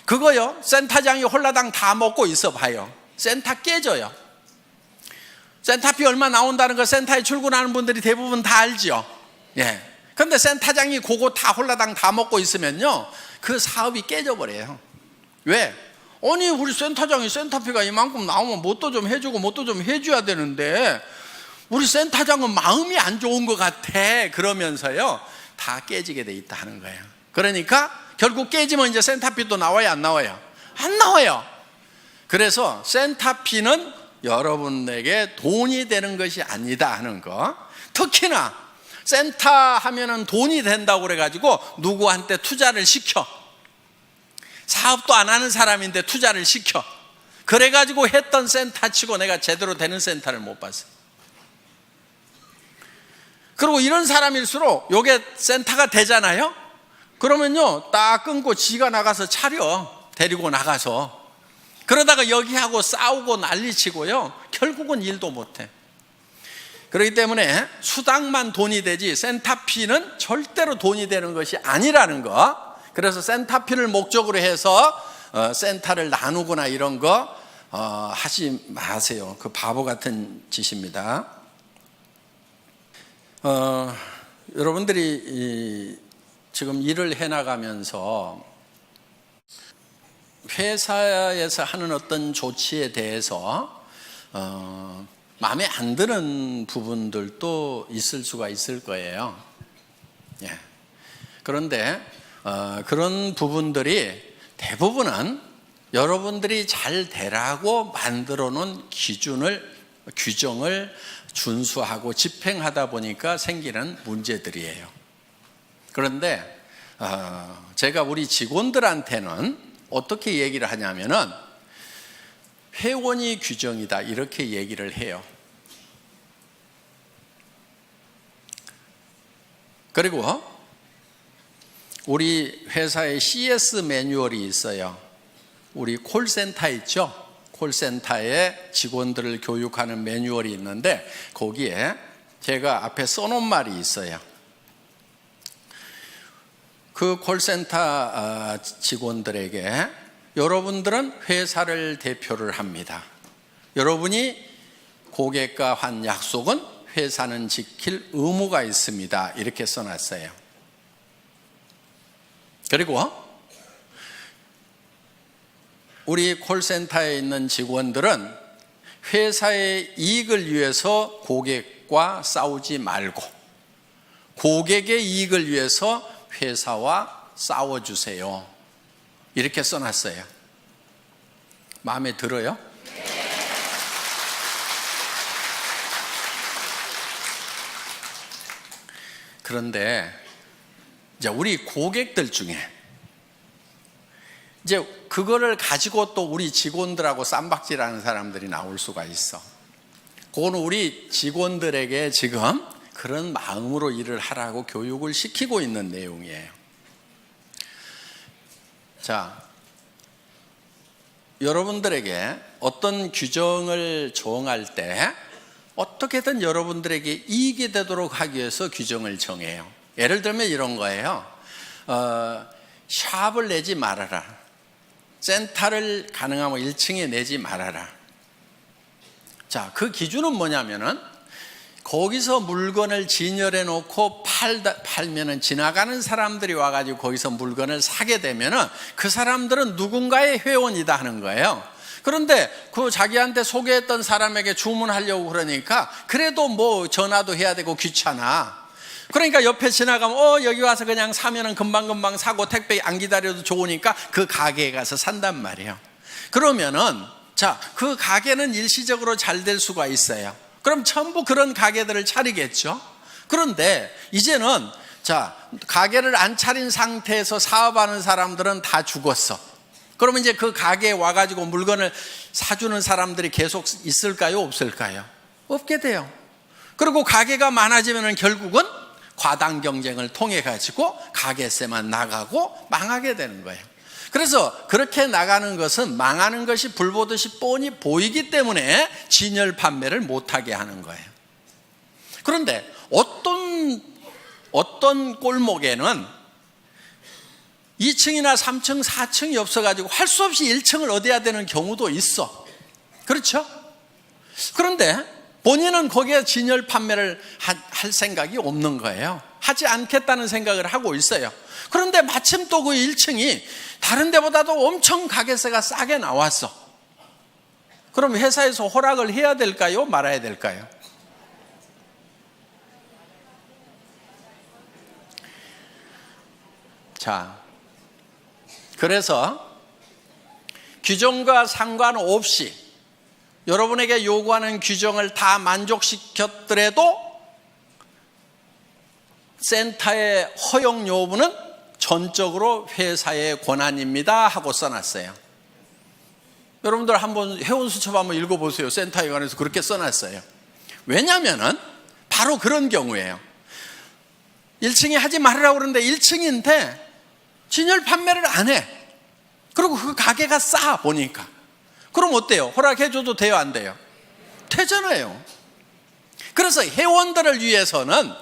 그거요, 센터장이 홀라당 다 먹고 있어 봐요. 센터 깨져요. 센터피 얼마 나온다는 거 센터에 출근하는 분들이 대부분 다 알죠. 예. 근데 센터장이 그거 다 홀라당 다 먹고 있으면요, 그 사업이 깨져버려요. 왜? 아니, 우리 센터장이 센터피가 이만큼 나오면 뭣도 좀 해주고 뭣도 좀 해줘야 되는데 우리 센터장은 마음이 안 좋은 것 같아 그러면서요, 다 깨지게 돼 있다 하는 거예요. 그러니까 결국 깨지면 이제 센터피도 나와요, 안 나와요? 안 나와요. 그래서 센터피는 여러분에게 돈이 되는 것이 아니다 하는 거. 특히나 센터 하면은 돈이 된다고 그래가지고 누구한테 투자를 시켜. 사업도 안 하는 사람인데 투자를 시켜. 그래가지고 했던 센터 치고 내가 제대로 되는 센터를 못 봤어요. 그리고 이런 사람일수록 요게 센터가 되잖아요. 그러면요, 딱 끊고 지가 나가서 차려. 데리고 나가서. 그러다가 여기하고 싸우고 난리치고요, 결국은 일도 못해. 그렇기 때문에 수당만 돈이 되지 센터피는 절대로 돈이 되는 것이 아니라는 거. 그래서 센터피를 목적으로 해서 센터를 나누거나 이런 거 하지 마세요. 그 바보 같은 짓입니다. 여러분들이 지금 일을 해나가면서 회사에서 하는 어떤 조치에 대해서 마음에 안 드는 부분들도 있을 수가 있을 거예요. 예. 그런데 그런 부분들이 대부분은 여러분들이 잘 되라고 만들어 놓은 규정을 준수하고 집행하다 보니까 생기는 문제들이에요. 그런데 제가 우리 직원들한테는 어떻게 얘기를 하냐면은 회원이 규정이다 이렇게 얘기를 해요. 그리고 우리 회사에 CS 매뉴얼이 있어요. 우리 콜센터 있죠? 콜센터에 직원들을 교육하는 매뉴얼이 있는데 거기에 제가 앞에 써놓은 말이 있어요. 그 콜센터 직원들에게 여러분들은 회사를 대표를 합니다. 여러분이 고객과 한 약속은 회사는 지킬 의무가 있습니다. 이렇게 써놨어요. 그리고 우리 콜센터에 있는 직원들은 회사의 이익을 위해서 고객과 싸우지 말고 고객의 이익을 위해서 회사와 싸워주세요. 이렇게 써놨어요. 마음에 들어요? 그런데 이제 우리 고객들 중에 이제 그거를 가지고 또 우리 직원들하고 쌈박질하는 사람들이 나올 수가 있어. 그거는 우리 직원들에게 지금 그런 마음으로 일을 하라고 교육을 시키고 있는 내용이에요. 자, 여러분들에게 어떤 규정을 정할 때 어떻게든 여러분들에게 이익이 되도록 하기 위해서 규정을 정해요. 예를 들면 이런 거예요. 샵을 내지 말아라. 센터를 가능하면 1층에 내지 말아라. 자, 그 기준은 뭐냐면은 거기서 물건을 진열해 놓고 팔면은 지나가는 사람들이 와가지고 거기서 물건을 사게 되면은 그 사람들은 누군가의 회원이다 하는 거예요. 그런데 그 자기한테 소개했던 사람에게 주문하려고 그러니까 그래도 뭐 전화도 해야 되고 귀찮아. 그러니까 옆에 지나가면 여기 와서 그냥 사면은 금방금방 사고 택배 안 기다려도 좋으니까 그 가게에 가서 산단 말이에요. 그러면은 자, 그 가게는 일시적으로 잘 될 수가 있어요. 그럼 전부 그런 가게들을 차리겠죠. 그런데 이제는 자, 가게를 안 차린 상태에서 사업하는 사람들은 다 죽었어. 그러면 이제 그 가게에 와가지고 물건을 사주는 사람들이 계속 있을까요? 없을까요? 없게 돼요. 그리고 가게가 많아지면 결국은 과당 경쟁을 통해 가지고 가게세만 나가고 망하게 되는 거예요. 그래서 그렇게 나가는 것은 망하는 것이 불보듯이 뻔히 보이기 때문에 진열 판매를 못하게 하는 거예요. 그런데 어떤 골목에는 2층이나 3층, 4층이 없어가지고 할 수 없이 1층을 얻어야 되는 경우도 있어. 그렇죠? 그런데 본인은 거기에 진열 판매를 할 생각이 없는 거예요. 하지 않겠다는 생각을 하고 있어요. 그런데 마침 또 그 1층이 다른 데보다도 엄청 가게세가 싸게 나왔어. 그럼 회사에서 허락을 해야 될까요? 말아야 될까요? 자, 그래서 규정과 상관없이 여러분에게 요구하는 규정을 다 만족시켰더라도 센터의 허용 여부는 전적으로 회사의 권한입니다 하고 써놨어요. 여러분들 한번 회원수첩 한번 읽어보세요. 센터에 관해서 그렇게 써놨어요. 왜냐하면 바로 그런 경우예요. 1층이 하지 말으라고 그러는데 1층인데 진열 판매를 안 해. 그리고 그 가게가 싸 보니까. 그럼 어때요? 허락해줘도 돼요? 안 돼요? 되잖아요. 그래서 회원들을 위해서는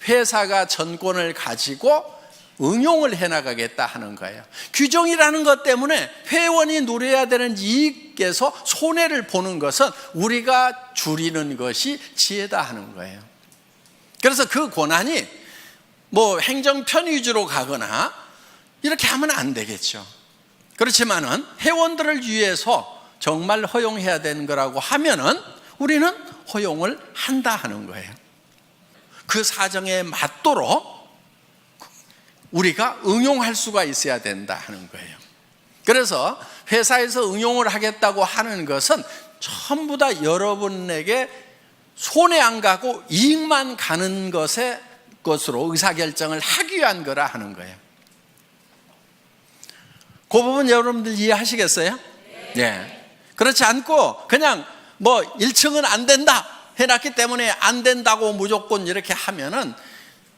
회사가 전권을 가지고 응용을 해나가겠다 하는 거예요. 규정이라는 것 때문에 회원이 누려야 되는 이익에서 손해를 보는 것은 우리가 줄이는 것이 지혜다 하는 거예요. 그래서 그 권한이 뭐 행정편 위주로 가거나 이렇게 하면 안 되겠죠. 그렇지만은 회원들을 위해서 정말 허용해야 되는 거라고 하면은 우리는 허용을 한다 하는 거예요. 그 사정에 맞도록 우리가 응용할 수가 있어야 된다 하는 거예요. 그래서 회사에서 응용을 하겠다고 하는 것은 전부 다 여러분에게 손해 안 가고 이익만 가는 것으로 의사결정을 하기 위한 거라 하는 거예요. 그 부분 여러분들 이해하시겠어요? 네. 그렇지 않고 그냥 뭐 1층은 안 된다 해놨기 때문에 안 된다고 무조건 이렇게 하면은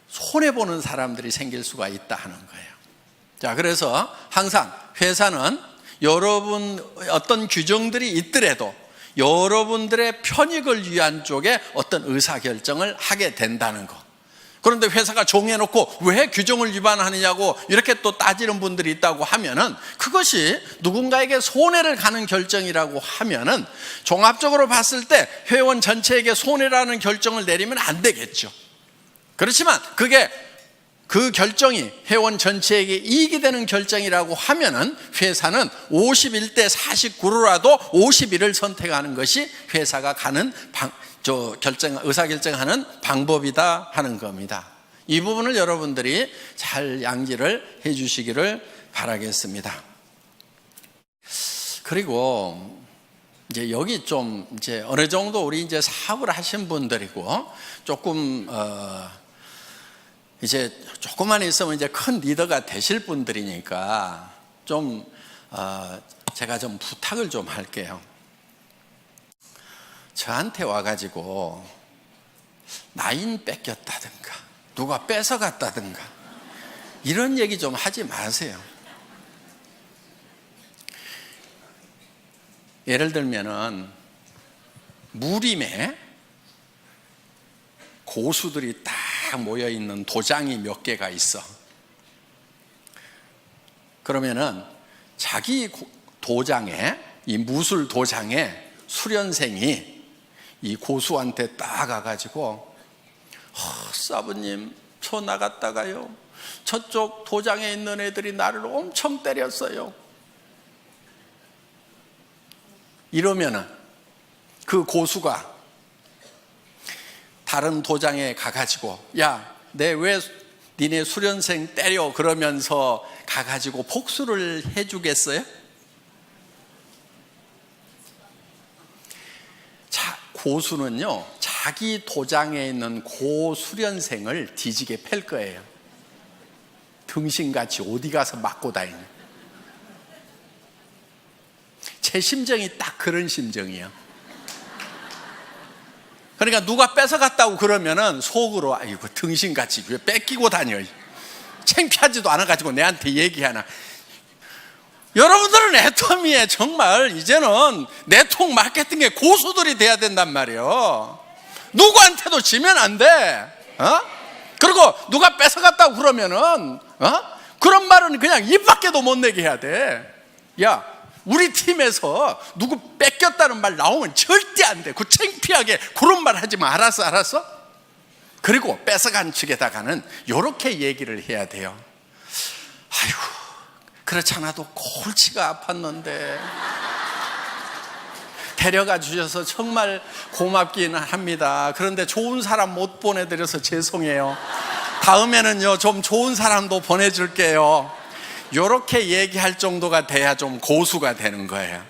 손해보는 사람들이 생길 수가 있다 하는 거예요. 자, 그래서 항상 회사는 여러분 어떤 규정들이 있더라도 여러분들의 편익을 위한 쪽에 어떤 의사결정을 하게 된다는 거. 그런데 회사가 정해놓고 왜 규정을 위반하느냐고 이렇게 또 따지는 분들이 있다고 하면은 그것이 누군가에게 손해를 가는 결정이라고 하면은 종합적으로 봤을 때 회원 전체에게 손해라는 결정을 내리면 안 되겠죠. 그렇지만 그게 그 결정이 회원 전체에게 이익이 되는 결정이라고 하면은 회사는 51대 49로라도 51을 선택하는 것이 회사가 가는 의사결정하는 방법이다 하는 겁니다. 이 부분을 여러분들이 잘 양지를 해 주시기를 바라겠습니다. 그리고 이제 여기 좀 이제 어느 정도 우리 이제 사업을 하신 분들이고 조금 이제 조금만 있으면 이제 큰 리더가 되실 분들이니까 좀 제가 좀 부탁을 좀 할게요. 저한테 와가지고 나인 뺏겼다든가 누가 뺏어갔다든가 이런 얘기 좀 하지 마세요. 예를 들면은 무림에 고수들이 딱 모여있는 도장이 몇 개가 있어. 그러면은 자기 도장에, 이 무술 도장에 수련생이 이 고수한테 딱 가가지고 사부님 저 나갔다가요 저쪽 도장에 있는 애들이 나를 엄청 때렸어요. 이러면은 그 고수가 다른 도장에 가가지고 야, 내 왜 니네 수련생 때려 그러면서 가가지고 복수를 해주겠어요? 고수는요 자기 도장에 있는 고수련생을 뒤지게 팰 거예요. 등신같이 어디 가서 맞고 다니는. 제 심정이 딱 그런 심정이에요. 그러니까 누가 뺏어갔다고 그러면은 속으로 아이고 등신같이 왜 뺏기고 다녀, 창피하지도 않아가지고 내한테 얘기하나. 여러분들은 애터미에 정말 이제는 네트워크 마케팅의 고수들이 돼야 된단 말이에요. 누구한테도 지면 안 돼. 그리고 누가 뺏어갔다고 그러면은 그런 말은 그냥 입 밖에도 못 내게 해야 돼. 야, 우리 팀에서 누구 뺏겼다는 말 나오면 절대 안 돼. 그 창피하게 그런 말 하지 마. 알았어? 그리고 뺏어간 측에다가는 이렇게 얘기를 해야 돼요. 아이고, 그렇지 않아도 골치가 아팠는데 데려가 주셔서 정말 고맙기는 합니다. 그런데 좋은 사람 못 보내드려서 죄송해요. 다음에는요 좀 좋은 사람도 보내줄게요. 이렇게 얘기할 정도가 돼야 좀 고수가 되는 거예요.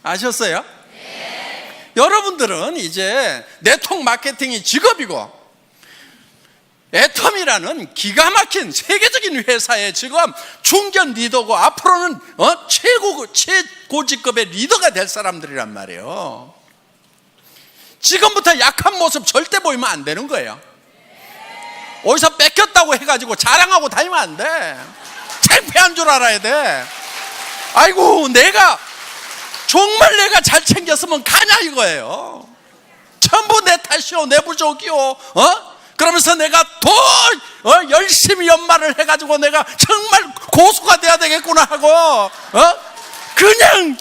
아셨어요? 네. 여러분들은 이제 네트워크 마케팅이 직업이고 애텀이라는 기가 막힌 세계적인 회사의 지금 중견 리더고 앞으로는 최고직급의 리더가 될 사람들이란 말이에요. 지금부터 약한 모습 절대 보이면 안 되는 거예요. 어디서 뺏겼다고 해가지고 자랑하고 다니면 안 돼. 창피한 줄 알아야 돼. 아이고, 정말 내가 잘 챙겼으면 가냐 이거예요. 전부 내 탓이요, 내 부족이요. 그러면서 내가 더 열심히 연말을 해가지고 내가 정말 고수가 돼야 되겠구나 하고 그냥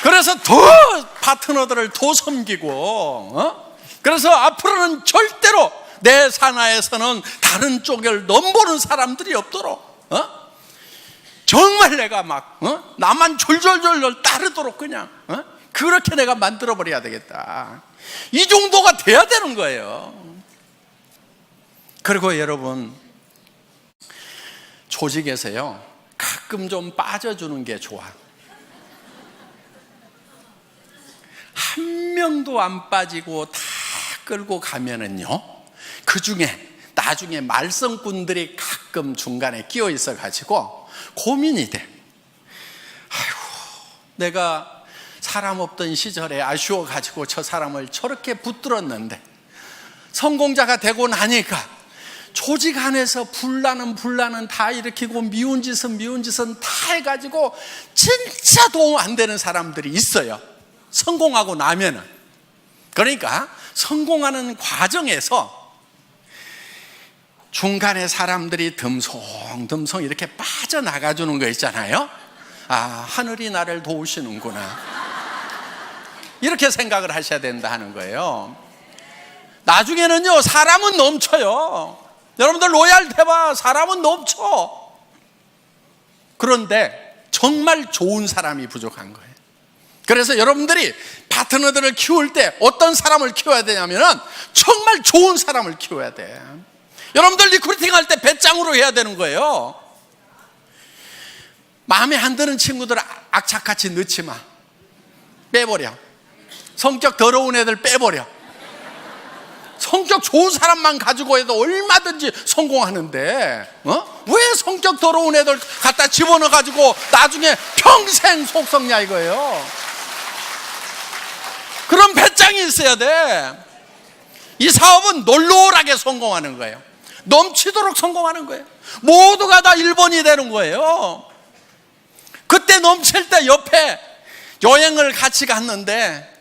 그래서 더 파트너들을 더 섬기고 그래서 앞으로는 절대로 내 산하에서는 다른 쪽을 넘보는 사람들이 없도록 정말 내가 막 나만 졸졸졸 따르도록 그냥 그렇게 내가 만들어버려야 되겠다. 이 정도가 돼야 되는 거예요. 그리고 여러분, 조직에서요 가끔 좀 빠져주는 게 좋아. 한 명도 안 빠지고 다 끌고 가면은요, 그 중에 나중에 말썽꾼들이 가끔 중간에 끼어 있어가지고 고민이 돼. 아이고, 내가 사람 없던 시절에 아쉬워가지고 저 사람을 저렇게 붙들었는데 성공자가 되고 나니까 조직 안에서 분란은 다 일으키고 미운 짓은 다 해가지고 진짜 도움 안 되는 사람들이 있어요. 성공하고 나면은. 그러니까 성공하는 과정에서 중간에 사람들이 듬성듬성 이렇게 빠져나가 주는 거 있잖아요. 아, 하늘이 나를 도우시는구나, 이렇게 생각을 하셔야 된다 하는 거예요. 나중에는요 사람은 넘쳐요. 여러분들 로얄 해봐, 사람은 넘쳐. 그런데 정말 좋은 사람이 부족한 거예요. 그래서 여러분들이 파트너들을 키울 때 어떤 사람을 키워야 되냐면은 정말 좋은 사람을 키워야 돼. 여러분들 리크루팅 할 때 배짱으로 해야 되는 거예요. 마음에 안 드는 친구들 악착같이 넣지 마. 빼버려. 성격 더러운 애들 빼버려. 성격 좋은 사람만 가지고 해도 얼마든지 성공하는데 왜 성격 더러운 애들 갖다 집어넣어 가지고 나중에 평생 속썩냐 이거예요. 그런 배짱이 있어야 돼. 이 사업은 놀놀하게 성공하는 거예요. 넘치도록 성공하는 거예요. 모두가 다 1번이 되는 거예요. 그때 넘칠 때 옆에 여행을 같이 갔는데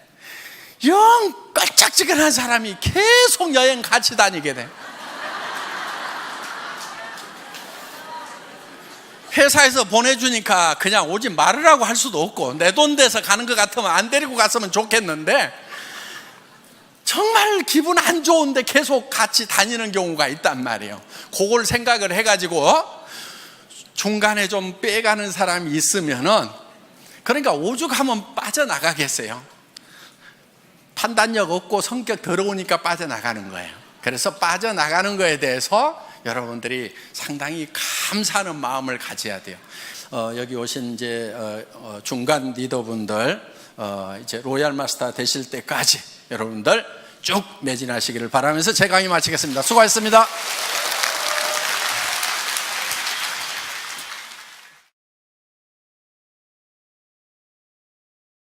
영 깔짝지근한 사람이 계속 여행 같이 다니게 돼. 회사에서 보내주니까 그냥 오지 말으라고 할 수도 없고, 내 돈 돼서 가는 것 같으면 안 데리고 갔으면 좋겠는데 정말 기분 안 좋은데 계속 같이 다니는 경우가 있단 말이에요. 그걸 생각을 해가지고 중간에 좀 빼가는 사람이 있으면은, 그러니까 오죽하면 빠져나가겠어요. 판단력 없고 성격 더러우니까 빠져나가는 거예요. 그래서 빠져나가는 거에 대해서 여러분들이 상당히 감사하는 마음을 가져야 돼요. 여기 오신 이제 중간 리더분들 이제 로얄 마스터 되실 때까지 여러분들 쭉 매진하시기를 바라면서 제 강의 마치겠습니다. 수고하셨습니다.